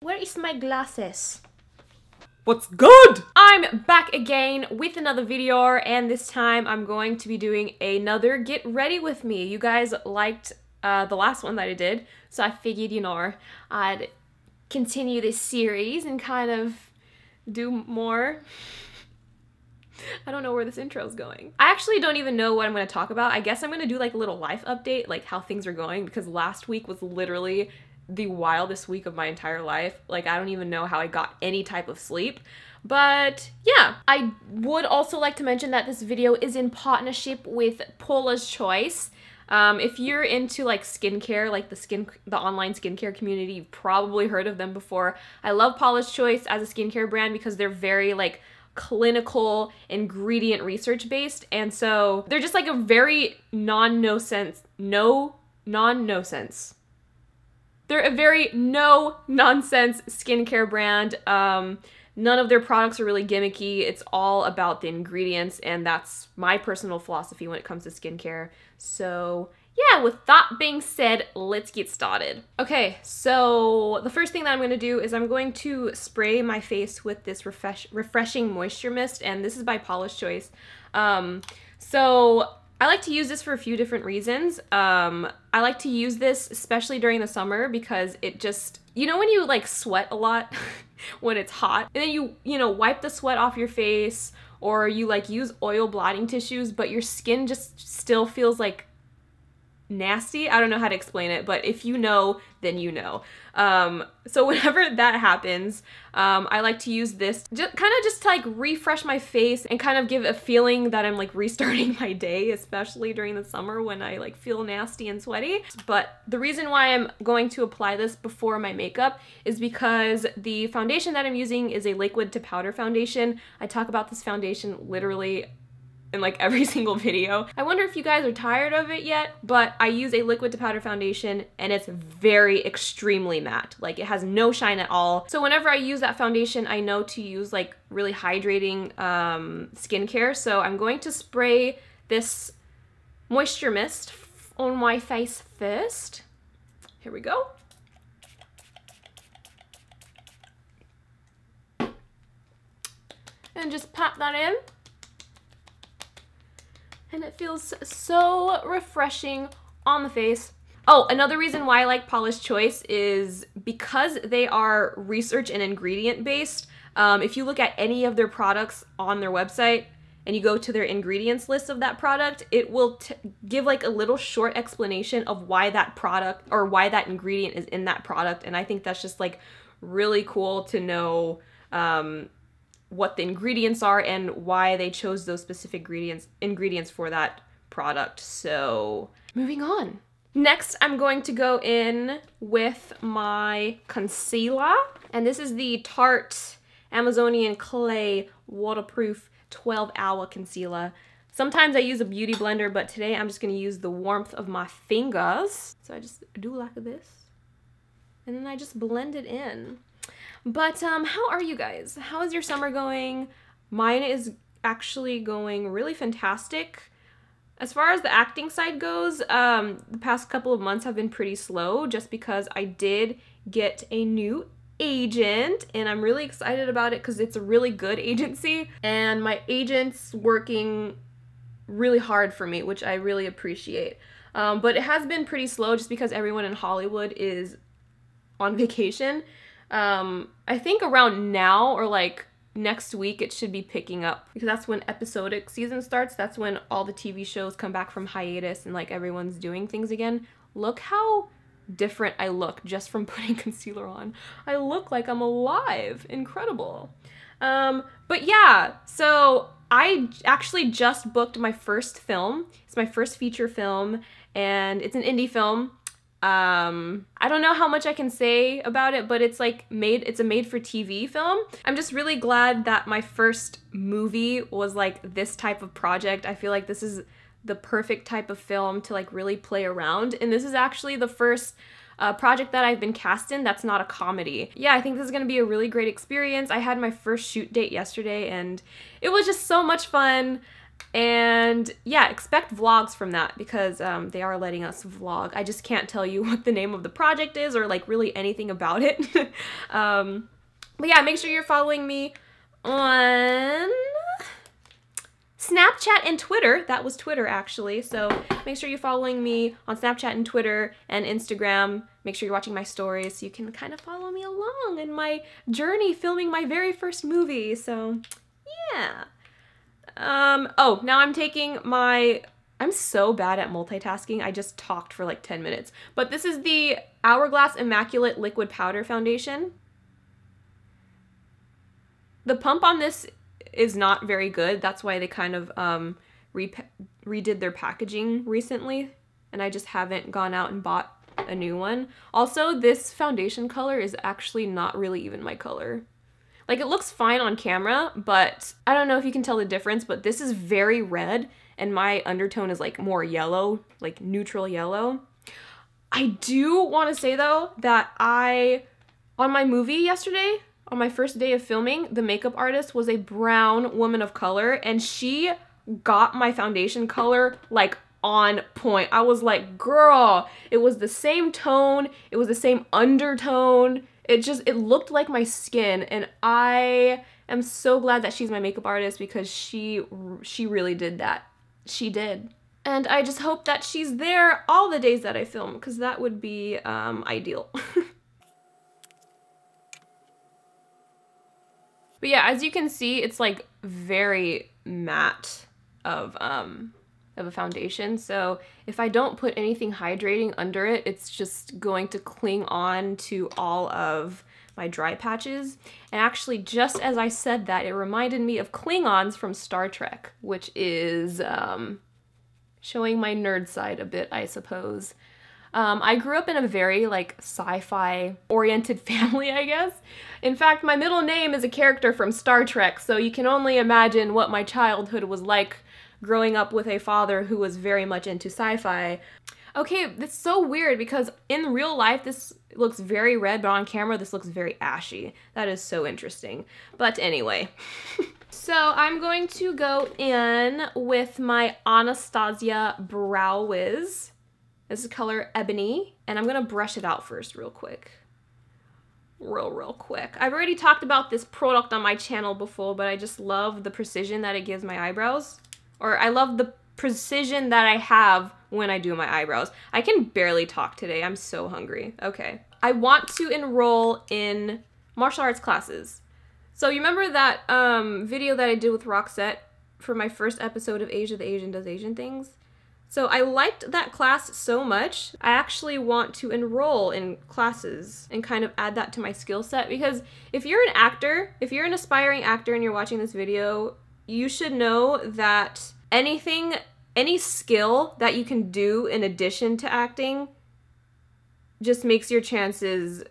Where is my glasses? What's good? I'm back again with another video, and this time I'm going to be doing another get ready with me. You guys liked the last one that I did, so I figured, you know, I'd continue this series and kind of do more. I don't know where this intro is going. I actually don't even know what I'm going to talk about. I guess I'm going to do like a little life update, like how things are going, because last week was literally the wildest week of my entire life. Like, I don't even know how I got any type of sleep. But yeah, I would also like to mention that this video is in partnership with Paula's Choice. If you're into like skincare, like the online skincare community, you've probably heard of them before. I love Paula's Choice as a skincare brand because they're very like clinical, ingredient research based, and so they're just like a very non-nonsense they're a very no-nonsense skincare brand. None of their products are really gimmicky. It's all about the ingredients, and that's my personal philosophy when it comes to skincare. So yeah, with that being said, let's get started. Okay, so the first thing that I'm going to do is I'm going to spray my face with this refreshing moisture mist, and this is by Paula's Choice. So I like to use this for a few different reasons. I like to use this especially during the summer because it just, you know when you like sweat a lot when it's hot, and then you know, wipe the sweat off your face, or you like use oil blotting tissues, but your skin just still feels like nasty. I don't know how to explain it, but if you know, then you know. So whenever that happens, I like to use this just to like refresh my face and kind of give a feeling that I'm like restarting my day, especially during the summer when I like feel nasty and sweaty. But the reason why I'm going to apply this before my makeup is because the foundation that I'm using is a liquid to powder foundation. I talk about this foundation literally in like every single video. I wonder if you guys are tired of it yet, but I use a liquid to powder foundation and it's very extremely matte. Like, it has no shine at all. So whenever I use that foundation, I know to use like really hydrating skincare. So I'm going to spray this moisture mist on my face first. Here we go. And just pop that in. And it feels so refreshing on the face. Oh, another reason why I like Paula's Choice is because they are research and ingredient based. If you look at any of their products on their website and you go to their ingredients list of that product, it will give like a little short explanation of why that product or why that ingredient is in that product. And I think that's just like really cool to know what the ingredients are and why they chose those specific ingredients for that product. So moving on. Next, I'm going to go in with my concealer, and this is the Tarte Amazonian Clay Waterproof 12-Hour Concealer. Sometimes I use a beauty blender, but today I'm just going to use the warmth of my fingers. So I just do like this, and then I just blend it in. But how are you guys? How is your summer going? Mine is actually going really fantastic. As far as the acting side goes, the past couple of months have been pretty slow just because I did get a new agent, and I'm really excited about it because it's a really good agency, and my agent's working really hard for me, which I really appreciate. But it has been pretty slow just because everyone in Hollywood is on vacation. I think around now or like next week it should be picking up because that's when episodic season starts. That's when all the TV shows come back from hiatus and like everyone's doing things again. Look how different I look just from putting concealer on. I look like I'm alive. Incredible. But yeah, so I actually just booked my first film. It's my first feature film, and it's an indie film. I don't know how much I can say about it, but it's like it's a made-for-TV film. I'm just really glad that my first movie was like this type of project. I feel like this is the perfect type of film to like really play around, and this is actually the first project that I've been cast in that's not a comedy. Yeah, I think this is gonna be a really great experience. I had my first shoot date yesterday, and it was just so much fun. And yeah, expect vlogs from that because they are letting us vlog. I just can't tell you what the name of the project is or like really anything about it. But yeah, make sure you're following me on Snapchat and Twitter. That was Twitter actually. So make sure you're following me on Snapchat and Twitter and Instagram. Make sure you're watching my stories so you can kind of follow me along in my journey filming my very first movie. So yeah. Oh, now I'm taking my, I'm so bad at multitasking. I just talked for like 10 minutes. But this is the Hourglass Immaculate Liquid Powder Foundation. The pump on this is not very good. That's why they kind of redid their packaging recently. And I just haven't gone out and bought a new one. Also, this foundation color is actually not really even my color. Like, it looks fine on camera, but I don't know if you can tell the difference, but this is very red, and my undertone is, like, more yellow, like, neutral yellow. I do want to say, though, that on my movie yesterday, on my first day of filming, the makeup artist was a brown woman of color, and she got my foundation color, like, on point. I was like, girl, it was the same tone, it was the same undertone. It looked like my skin, and I am so glad that she's my makeup artist because she really did that. She did. And I just hope that she's there all the days that I film, because that would be ideal. But yeah, as you can see, it's like very matte of a foundation. So if I don't put anything hydrating under it, it's just going to cling on to all of my dry patches. And actually, just as I said that, it reminded me of Klingons from Star Trek, which is showing my nerd side a bit, I suppose. I grew up in a very like sci-fi oriented family, I guess. In fact, my middle name is a character from Star Trek, so you can only imagine what my childhood was like growing up with a father who was very much into sci-fi. Okay, that's so weird because in real life this looks very red, but on camera this looks very ashy. That is so interesting. But anyway. So I'm going to go in with my Anastasia Brow Wiz. This is color Ebony, and I'm gonna brush it out first real quick. Real quick. I've already talked about this product on my channel before, but I just love the precision that it gives my eyebrows. Or I love the precision that I have when I do my eyebrows. I can barely talk today. I'm so hungry. Okay. I want to enroll in martial arts classes. So you remember that video that I did with Roxette for my first episode of Asia the Asian Does Asian Things? So I liked that class so much, I actually want to enroll in classes and kind of add that to my skill set, because if you're an actor, if you're an aspiring actor and you're watching this video, you should know that any skill that you can do in addition to acting just makes your chances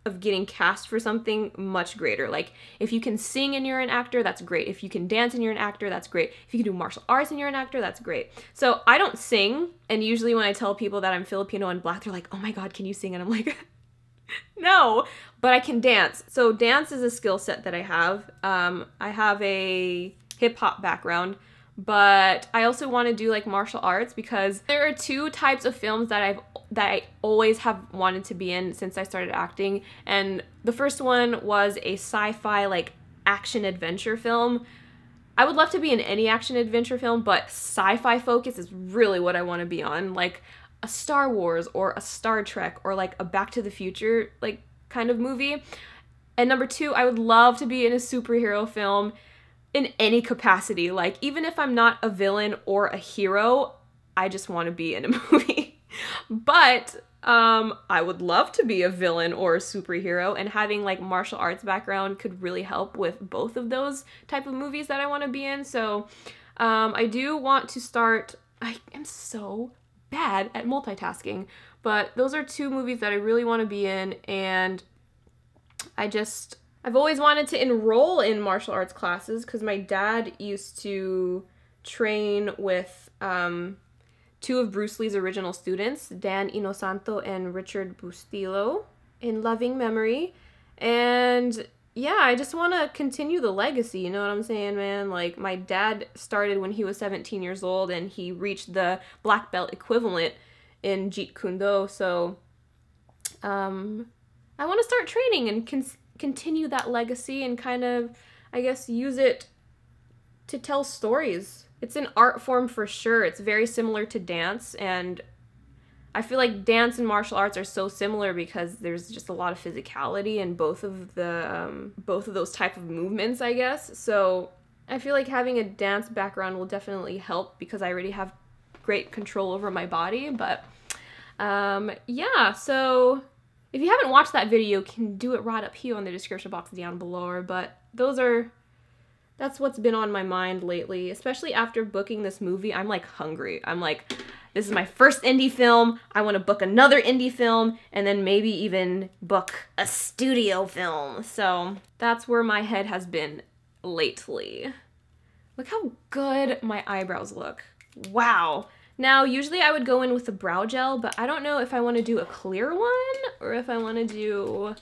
of getting cast for something much greater. Like, if you can sing and you're an actor, that's great. If you can dance and you're an actor, that's great. If you can do martial arts and you're an actor, that's great. So I don't sing, and usually when I tell people that I'm Filipino and Black, they're like, oh my god, can you sing? And I'm like, no, but I can dance. So dance is a skill set that I have. I have a hip-hop background, but I also want to do like martial arts because there are two types of films that I always have wanted to be in since I started acting. And the first one was a sci-fi like action adventure film. I would love to be in any action adventure film, but sci-fi focus is really what I want to be on, like a Star Wars or a Star Trek or like a Back to the Future like kind of movie. And number two, I would love to be in a superhero film in any capacity. Like, even if I'm not a villain or a hero, I just want to be in a movie. But I would love to be a villain or a superhero, and having like martial arts background could really help with both of those type of movies that I want to be in. So I do want to start. I am so bad at multitasking, but those are two movies that I really want to be in, and I've always wanted to enroll in martial arts classes because my dad used to train with two of Bruce Lee's original students, Dan Inosanto and Richard Bustillo, in loving memory. And yeah, I just want to continue the legacy, you know what I'm saying, man? Like, my dad started when he was 17 years old, and he reached the black belt equivalent in Jeet Kune Do, so, I want to start training and continue that legacy and kind of, I guess, use it to tell stories. It's an art form for sure. It's very similar to dance, and I feel like dance and martial arts are so similar because there's just a lot of physicality in both of those type of movements, I guess. So I feel like having a dance background will definitely help because I already have great control over my body. But yeah, so if you haven't watched that video, you can do it right up here in the description box down below. But that's what's been on my mind lately, especially after booking this movie. I'm like hungry. I'm like, this is my first indie film. I want to book another indie film and then maybe even book a studio film. So that's where my head has been lately. Look how good my eyebrows look. Wow. Now, usually I would go in with a brow gel, but I don't know if I want to do a clear one or if I want to do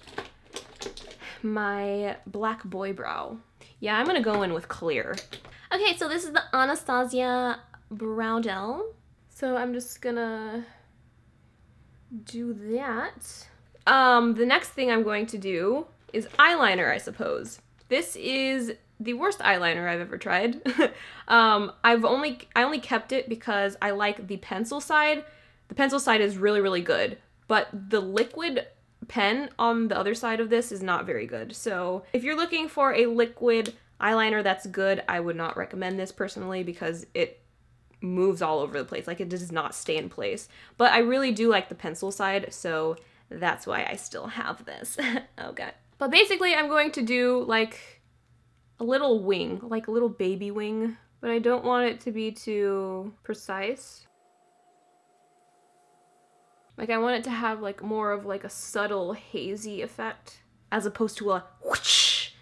my black boy brow. Yeah, I'm gonna go in with clear. Okay, so this is the Anastasia brow gel. So I'm just gonna do that. The next thing I'm going to do is eyeliner, I suppose. This is the worst eyeliner I've ever tried. I only kept it because I like the pencil side. The pencil side is really, really good, but the liquid pen on the other side of this is not very good. So if you're looking for a liquid eyeliner that's good, I would not recommend this personally because it moves all over the place. Like, it does not stay in place. But I really do like the pencil side, so that's why I still have this. Okay. But basically, I'm going to do like a little wing, like a little baby wing, but I don't want it to be too precise. Like, I want it to have like more of like a subtle hazy effect as opposed to a whoosh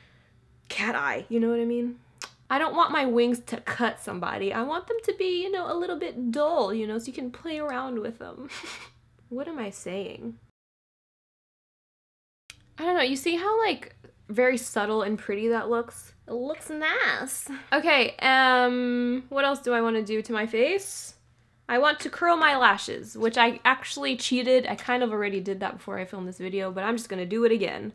cat eye, you know what I mean? I don't want my wings to cut somebody. I want them to be, you know, a little bit dull, you know, so you can play around with them. What am I saying? I don't know, you see how like very subtle and pretty that looks? It looks nice. Okay, what else do I want to do to my face? I want to curl my lashes, which I actually cheated. I kind of already did that before I filmed this video, but I'm just gonna do it again.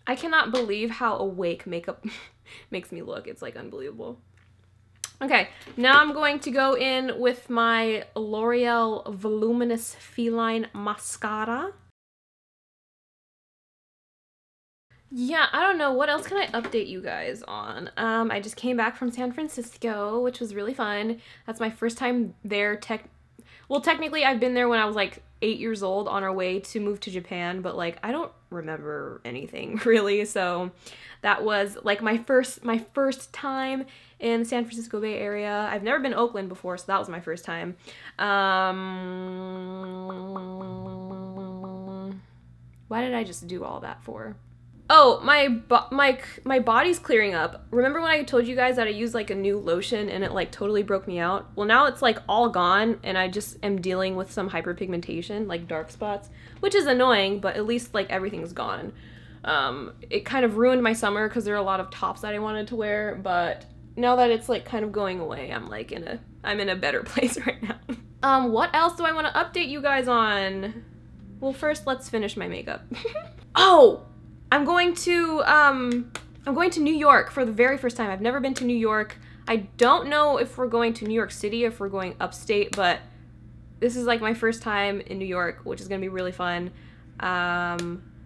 I cannot believe how awake makeup makes me look. It's like unbelievable. Okay, now I'm going to go in with my L'Oreal Voluminous Feline Mascara. Yeah, I don't know. What else can I update you guys on? I just came back from San Francisco, which was really fun. That's my first time there. Well, technically, I've been there when I was like 8 years old on our way to move to Japan, but like I don't remember anything really. So that was like my first time in the San Francisco Bay Area. I've never been to Oakland before, so that was my first time. Why did I just do all that for? Oh, my body's clearing up. Remember when I told you guys that I used like a new lotion and it like totally broke me out? Well, now it's like all gone and I just am dealing with some hyperpigmentation, like dark spots, which is annoying, but at least like everything's gone. It kind of ruined my summer because there are a lot of tops that I wanted to wear, but now that it's like kind of going away, I'm like I'm in a better place right now. What else do I want to update you guys on? Well, first let's finish my makeup. Oh! I'm going to New York for the very first time. I've never been to New York. I don't know if we're going to New York City, if we're going upstate, but this is like my first time in New York, which is gonna be really fun. I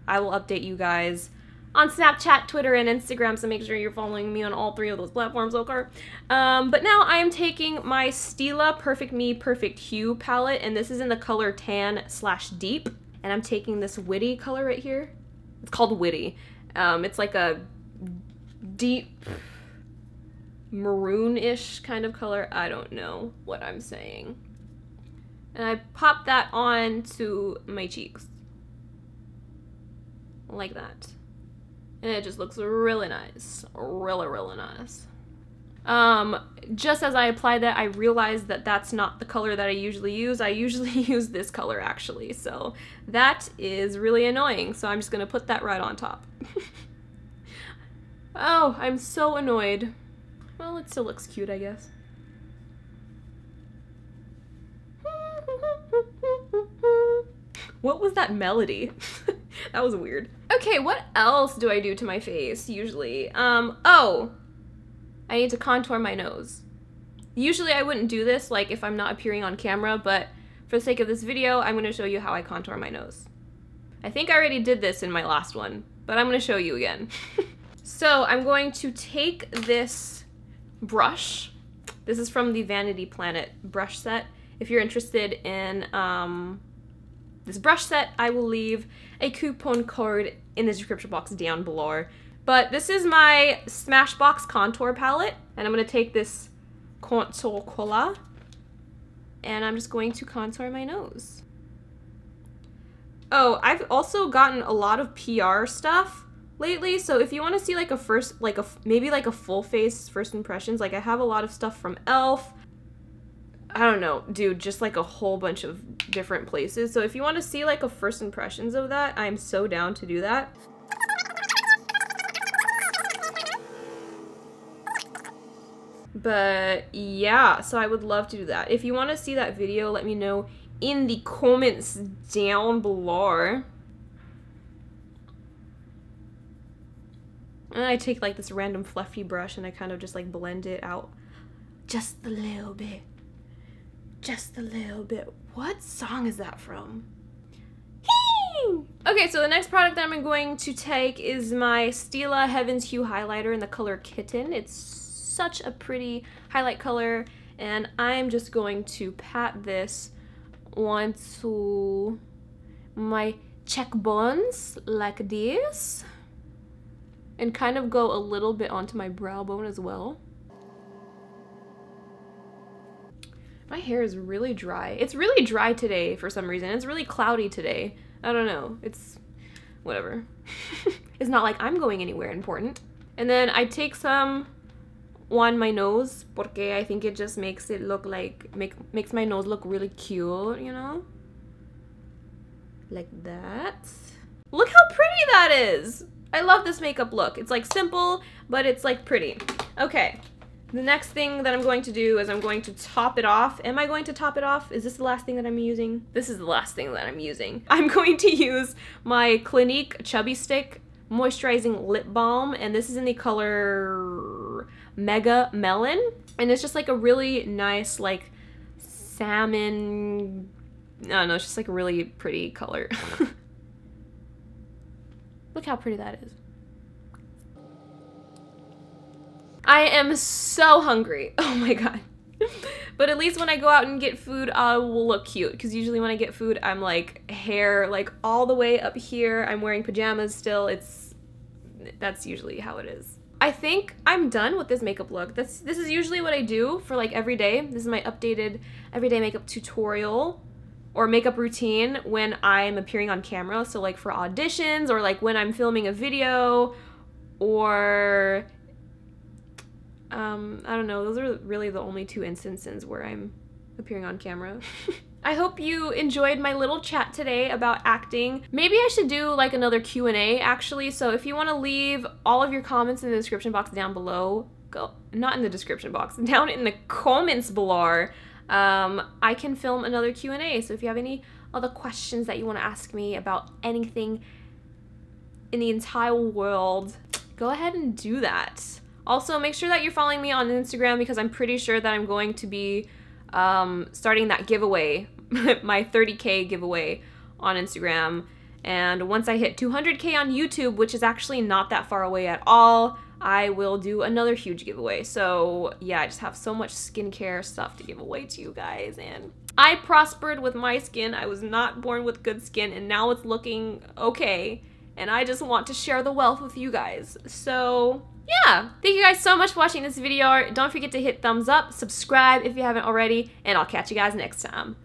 will update you guys on Snapchat, Twitter, and Instagram, so make sure you're following me on all 3 of those platforms, okay? But now I am taking my Stila Perfect Me Perfect Hue palette, and this is in the color Tan/Deep, and I'm taking this Witty color right here. It's called Witty. It's like a deep maroon-ish kind of color. I don't know what I'm saying. And I pop that on to my cheeks. Like that. And it just looks really nice. Really, really nice. Just as I applied that, I realized that that's not the color that I usually use. I usually use this color actually, so that is really annoying. So I'm just gonna put that right on top. Oh, I'm so annoyed. Well, it still looks cute, I guess. What was that melody? That was weird. Okay, what else do I do to my face usually? Oh, I need to contour my nose. Usually I wouldn't do this like if I'm not appearing on camera, but for the sake of this video, I'm gonna show you how I contour my nose. I think I already did this in my last one, but I'm gonna show you again. So I'm going to take this brush. This is from the Vanity Planet brush set. If you're interested in this brush set, I will leave a coupon code in the description box down below. But this is my Smashbox contour palette, and I'm going to take this contour cola, and I'm just going to contour my nose. Oh, I've also gotten a lot of PR stuff lately, so if you want to see like maybe a full face first impressions, like I have a lot of stuff from e.l.f. I don't know, dude, just like a whole bunch of different places. So if you want to see like a first impressions of that, I'm so down to do that. But yeah, so I would love to do that. If you want to see that video, let me know in the comments down below. And I take like this random fluffy brush and I kind of just like blend it out just a little bit. Just a little bit. What song is that from? Okay, so the next product that I'm going to take is my Stila Heaven's Hue highlighter in the color Kitten. It's such a pretty highlight color, and I'm just going to pat this onto my cheekbones like this, and kind of go a little bit onto my brow bone as well. My hair is really dry. It's really dry today for some reason. It's really cloudy today. I don't know. It's whatever. It's not like I'm going anywhere important. And then I take some on my nose porque I think it just makes it look like, makes my nose look really cute, you know? Like that. Look how pretty that is! I love this makeup look. It's like simple, but it's like pretty. Okay. The next thing that I'm going to do is I'm going to top it off. Am I going to top it off? Is this the last thing that I'm using? This is the last thing that I'm using. I'm going to use my Clinique Chubby Stick Moisturizing Lip Balm, and this is in the color Mega Melon. And it's just like a really nice, like, salmon, I don't know, it's just like a really pretty color. Look how pretty that is. I am so hungry. Oh my god. But at least when I go out and get food, I will look cute. Because usually when I get food, I'm like hair like all the way up here. I'm wearing pajamas still. That's usually how it is. I think I'm done with this makeup look. This is usually what I do for like every day. This is my updated everyday makeup tutorial or makeup routine when I'm appearing on camera. So like for auditions or like when I'm filming a video or I don't know, those are really the only two instances where I'm appearing on camera. I hope you enjoyed my little chat today about acting. Maybe I should do like another Q&A actually, so if you want to leave all of your comments in the description box down below, not in the description box, down in the comments below, I can film another Q&A. So if you have any other questions that you want to ask me about anything in the entire world, go ahead and do that. Also, make sure that you're following me on Instagram because I'm pretty sure that I'm going to be starting that giveaway, my 30K giveaway on Instagram. And once I hit 200K on YouTube, which is actually not that far away at all, I will do another huge giveaway. So yeah, I just have so much skincare stuff to give away to you guys. And I prospered with my skin. I was not born with good skin, and now it's looking okay. And I just want to share the wealth with you guys. So yeah, thank you guys so much for watching this video. Don't forget to hit thumbs up, subscribe if you haven't already, and I'll catch you guys next time.